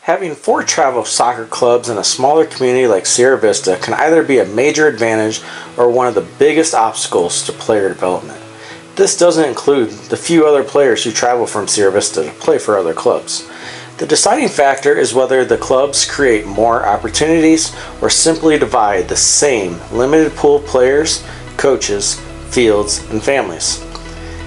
Having 4 travel soccer clubs in a smaller community like Sierra Vista can either be a major advantage or one of the biggest obstacles to player development. This doesn't include the few other players who travel from Sierra Vista to play for other clubs. The deciding factor is whether the clubs create more opportunities or simply divide the same limited pool of players, coaches, fields, and families.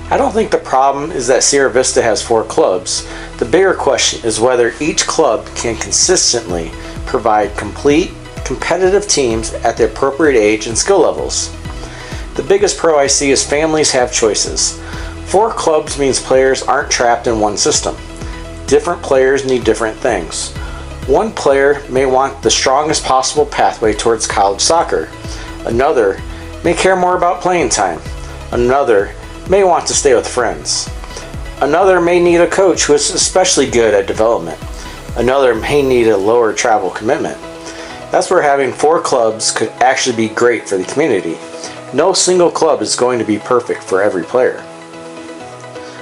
I don't think the problem is that Sierra Vista has 4 clubs. The bigger question is whether each club can consistently provide complete, competitive teams at the appropriate age and skill levels. The biggest pro I see is families have choices. 4 clubs means players aren't trapped in one system. Different players need different things. One player may want the strongest possible pathway towards college soccer. Another may care more about playing time. Another may want to stay with friends. Another may need a coach who is especially good at development. Another may need a lower travel commitment. That's where having 4 clubs could actually be great for the community. No single club is going to be perfect for every player.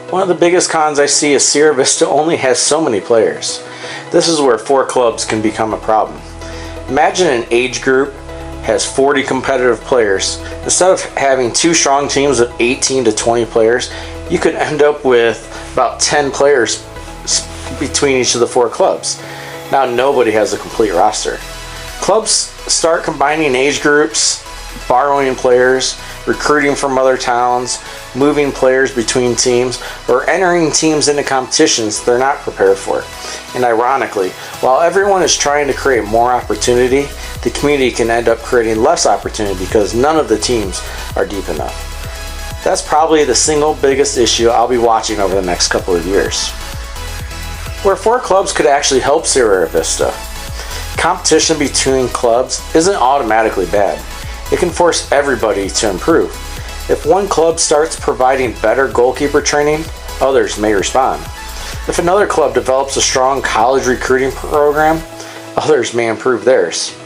One of the biggest cons I see is Sierra Vista only has so many players. This is where 4 clubs can become a problem. Imagine an age group has 40 competitive players. Instead of having 2 strong teams of 18 to 20 players, you could end up with about 10 players between each of the 4 clubs. Now nobody has a complete roster. Clubs start combining age groups, borrowing players, recruiting from other towns, moving players between teams, or entering teams into competitions they're not prepared for. And ironically, while everyone is trying to create more opportunity, the community can end up creating less opportunity because none of the teams are deep enough. That's probably the single biggest issue I'll be watching over the next couple of years. Where 4 clubs could actually help Sierra Vista. Competition between clubs isn't automatically bad. It can force everybody to improve. If one club starts providing better goalkeeper training, others may respond. If another club develops a strong college recruiting program, others may improve theirs.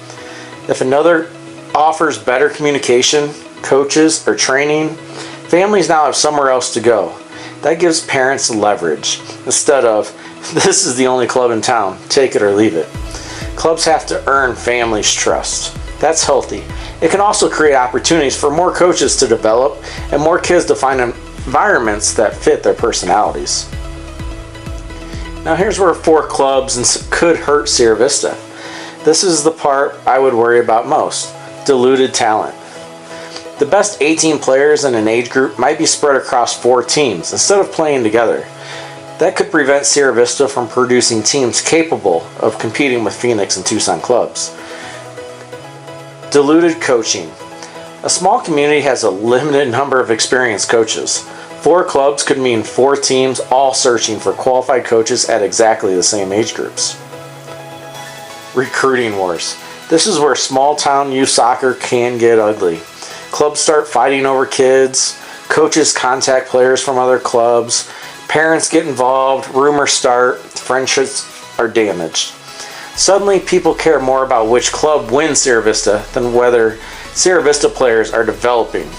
If another offers better communication, coaches, or training, families now have somewhere else to go. That gives parents leverage instead of, this is the only club in town, take it or leave it. Clubs have to earn families' trust. That's healthy. It can also create opportunities for more coaches to develop and more kids to find environments that fit their personalities. Now here's where 4 clubs could hurt Sierra Vista. This is the part I would worry about most: diluted talent. The best 18 players in an age group might be spread across 4 teams instead of playing together. That could prevent Sierra Vista from producing teams capable of competing with Phoenix and Tucson clubs. Diluted coaching. A small community has a limited number of experienced coaches. 4 clubs could mean 4 teams all searching for qualified coaches at exactly the same age groups. Recruiting wars. This is where small town youth soccer can get ugly. Clubs start fighting over kids, coaches contact players from other clubs, parents get involved, rumors start, friendships are damaged. Suddenly, people care more about which club wins Sierra Vista than whether Sierra Vista players are developing.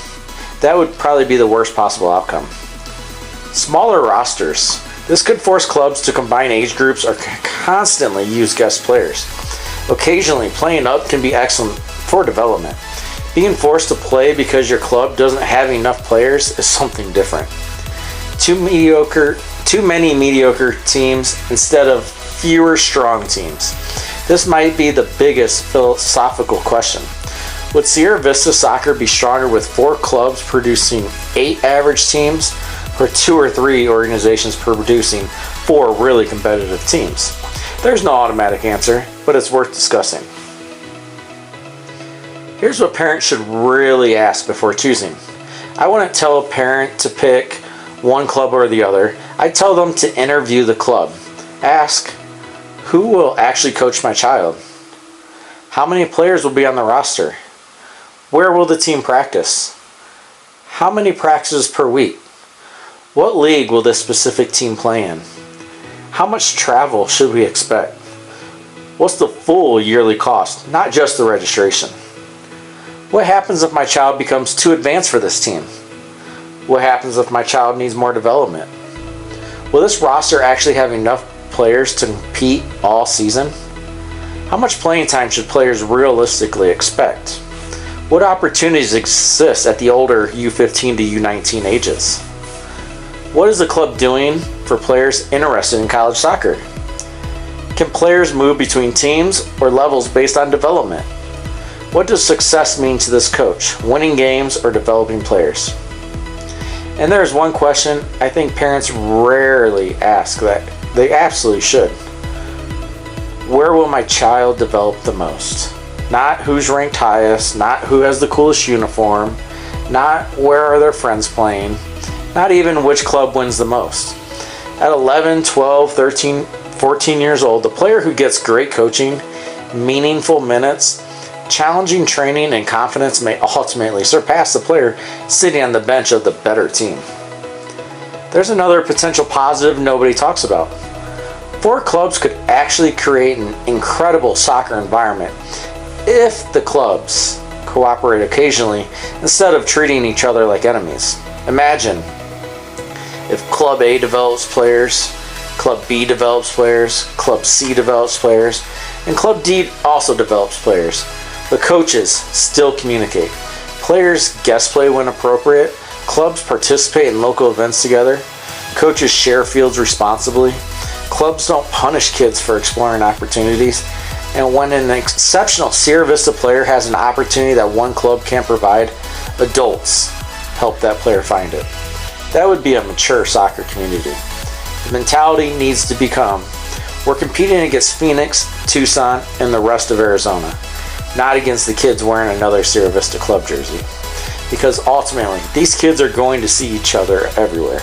That would probably be the worst possible outcome. Smaller rosters. This could force clubs to combine age groups or constantly use guest players. Occasionally, playing up can be excellent for development. Being forced to play because your club doesn't have enough players is something different. Too many mediocre teams instead of fewer strong teams. This might be the biggest philosophical question. Would Sierra Vista soccer be stronger with 4 clubs producing 8 average teams, or 2 or 3 organizations producing 4 really competitive teams? There's no automatic answer, but it's worth discussing. Here's what parents should really ask before choosing. I wouldn't tell a parent to pick one club or the other. I'd tell them to interview the club. Ask, who will actually coach my child? How many players will be on the roster? Where will the team practice? How many practices per week? What league will this specific team play in? How much travel should we expect? What's the full yearly cost, not just the registration? What happens if my child becomes too advanced for this team? What happens if my child needs more development? Will this roster actually have enough players to compete all season? How much playing time should players realistically expect? What opportunities exist at the older U15 to U19 ages? What is the club doing for players interested in college soccer? Can players move between teams or levels based on development? What does success mean to this coach, winning games or developing players? And there's one question I think parents rarely ask that they absolutely should. Where will my child develop the most? Not who's ranked highest, not who has the coolest uniform, not where are their friends playing, not even which club wins the most. At 11, 12, 13, 14 years old, the player who gets great coaching, meaningful minutes, challenging training, and confidence may ultimately surpass the player sitting on the bench of the better team. There's another potential positive nobody talks about. 4 clubs could actually create an incredible soccer environment if the clubs cooperate occasionally instead of treating each other like enemies. Imagine if Club A develops players, Club B develops players, Club C develops players, and Club D also develops players. The coaches still communicate. Players guest play when appropriate. Clubs participate in local events together. Coaches share fields responsibly. Clubs don't punish kids for exploring opportunities. And when an exceptional Sierra Vista player has an opportunity that one club can't provide, adults help that player find it. That would be a mature soccer community. The mentality needs to become, we're competing against Phoenix, Tucson, and the rest of Arizona, not against the kids wearing another Sierra Vista club jersey. Because ultimately, these kids are going to see each other everywhere.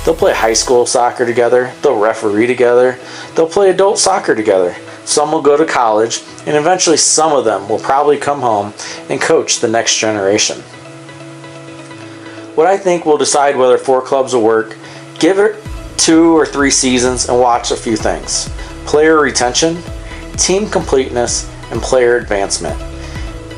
They'll play high school soccer together, they'll referee together, they'll play adult soccer together. Some will go to college, and eventually some of them will probably come home and coach the next generation. What I think will decide whether 4 clubs will work, give it 2 or 3 seasons and watch a few things. Player retention, team completeness, and player advancement.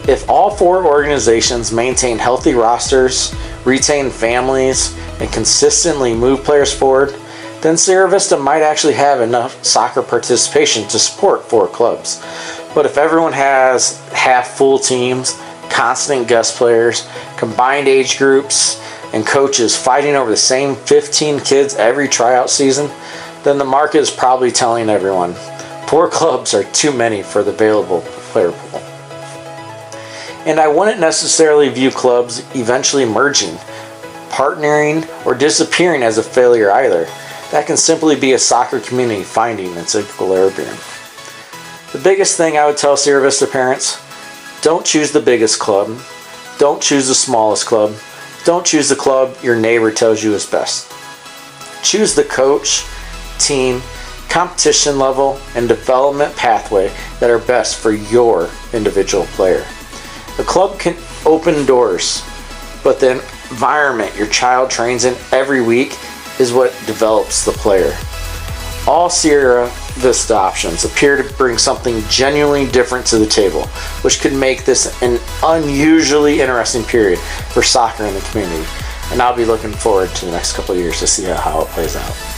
If all 4 organizations maintain healthy rosters, retain families, and consistently move players forward, then Sierra Vista might actually have enough soccer participation to support 4 clubs. But if everyone has half-full teams, constant guest players, combined age groups, and coaches fighting over the same 15 kids every tryout season, then the market is probably telling everyone 4 clubs are too many for the available player pool. And I wouldn't necessarily view clubs eventually merging, partnering, or disappearing as a failure either. That can simply be a soccer community finding its equilibrium. The biggest thing I would tell Sierra Vista parents, don't choose the biggest club, don't choose the smallest club, don't choose the club your neighbor tells you is best. Choose the coach, team, competition level, and development pathway that are best for your individual player. The club can open doors, but the environment your child trains in every week is what develops the player. All Sierra Vista options appear to bring something genuinely different to the table, which could make this an unusually interesting period for soccer in the community. And I'll be looking forward to the next couple of years to see how it plays out.